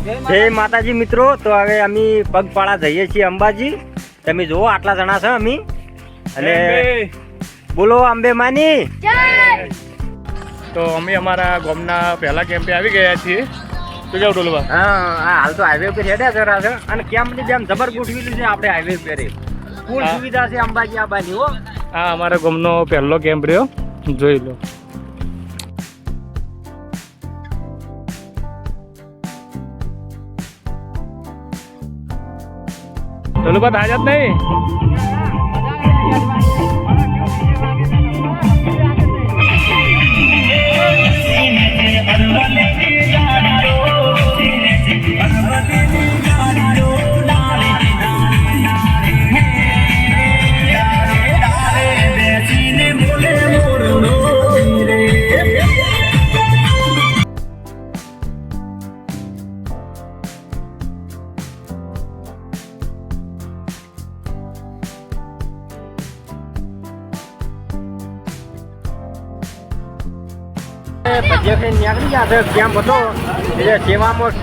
જય માતાજી મિત્રો, તો હવે અમે પગપાળા જઈએ છીએ અંબાજી. તમે જુઓ આટલા જણા છે અમે, અને બોલો અંબે માની. તો અમે અમારા ગામના પહેલા કેમ્પે આવી ગયા છીએ. શું કેવું ટોલું? હા, હાલ તો હાઈવે ઉપર હેડ્યા જરા છે, અને કેમ્પની જેમ જબર ગોઠવેલું છે આપણે હાઈવે ઉપર. ફૂલ સુવિધા છે અંબાજી આબાની. હો, આ અમારા ગામનો પહેલો કેમ્પ રહ્યો, જોઈ લો. ટોલું બા હાજર નહીં. નીકળી ગયા છે. કેમ્પ હતો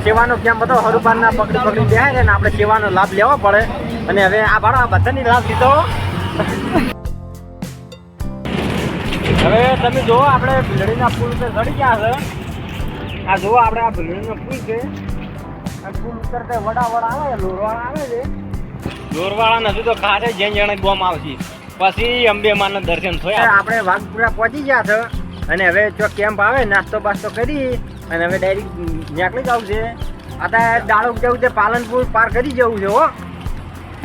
સેવાનો કેમ્પ હતો. હરુપાનના પકડી બેહાય ને આપણે સેવાનો લાભ લેવો પડે. અને હવે આ ભાડો આ બધાની લાભ લીધો. હવે તમે જુઓ, આપણે ભીલડીના પુલ ઉપર ચડી ગયા છે. આ જુઓ, આપણે આ ભીલડીનો પુલ છે. પુલ ઉતરતા વડા આવે, લોરવાળા આવે છે. લોરવાળા નથી તો ખાસે જેન જણે ગોમ આવશે. પછી અંબેમાના દર્શન થયા. આપણે વાઘપુરા પહોંચી ગયા છે. અને હવે જો કેમ્પ આવે, નાસ્તો બાસ્તો કરી અને હવે ડાયરેક્ટ નીકળી જવું છે. અત્યારે દાળોક જવું છે, પાલનપુર પાર કરી જવું છે. હો,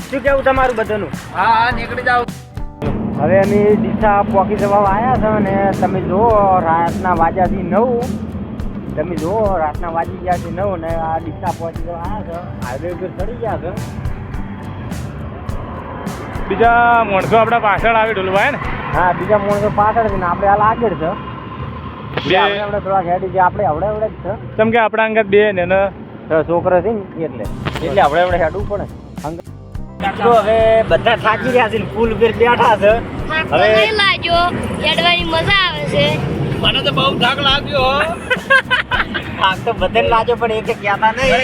શું કેવું તમારું બધાનું? હા, નીકળી જાવ. હવે અમે ડીસા પોકી જવા આવ્યા છે. અને તમે જુઓ, રાતના વાગ્યાથી 9. તમે જુઓ, રાતના વાગી ગયા છે 9 અને આ ડીસા પહોંચી જવા આવ્યા છે. હાઈવે ઉપર ચડી ગયા છે. બીજા માણસો આપણા પાછળ આવી ડોલભાઈ ને. હા, બીજા માણસો પાછળ છે ને આપણે હાલ આગળ છે. આપણે થોડા હેડી છે. આપણે હવડે જ છે. કેમ કે આપણા અંગત બે ને છોકરો છે ને એટલે હવડે હેડવું પડે. તો હવે બધા થાકી રહ્યા છે, પુલ ઉપર બેઠા છે. હવે લાજો હેડવાની મજા આવે છે. મને તો બહુ થાક લાગ્યો. થાક તો બધાને લાગ્યો, પણ એક કહેતા નહીં.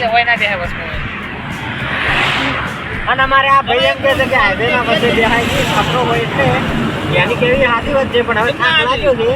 અને અમારે આ ભાઈ એમ કહે છે કે હાઈવે ના વચ્ચે બેહાય છે, ખતરો હોય એટલે એની કેવી સાચી વાત છે. પણ હવે થાક લાગ્યો છે.